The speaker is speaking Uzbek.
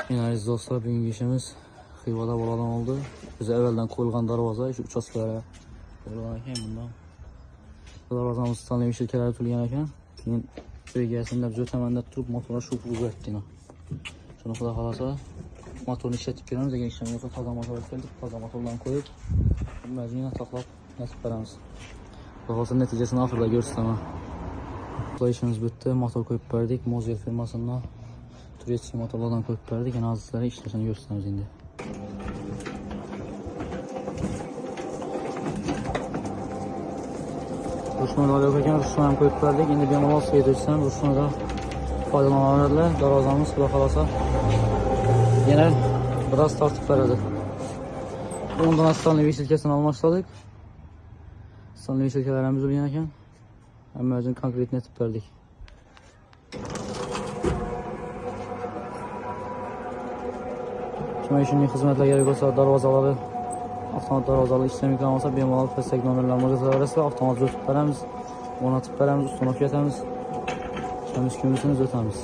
Yine aziz dostlar, bugünkü işimiz Xivada boladan oldu. Bize evvelden koyulgan darvaza, şu uçaslara koyulgan eken bundan. Darvazamız standart şirketlere tutulgan eken. Keyin öygəsində biz ötəməndə tutup motora şu buzu etdiyini. Şunu xuda qalasa motorunu işlətib görəmiz. Əgər işləm yoxsa taza motor etdik, taza motordan koyup məcburiyyətlə taxlab nəsib verəmiz. Qalasa nəticəsini axırda görsənə. Bu işimiz bitti. Motor koyup verdik. Mozel firmasından Turetski motorlardan koyup verdik. Yani azizlere işlesini gösteririz şimdi. Ruşmaları yaparken ruşmayı koyup verdik. Şimdi bir malal seyirciysem ruşmayla faydalanabilirler. Darazamız kula kalasa yine biraz tartıp verdik. Ondan Stanley silkesini almışladık. Stanley silkelerimiz oluyorken hem konkret netip verdik. Kime işin hizmetler gerek olsa darvazaları, avtomat darvazalı işlem yüklenmezse bir mal pestek nömerlerimizi arası avtomat rütüklerimiz, ona tıklarımız, üstüne fiyatımız, işlemiz kümüsünüz ötemiz.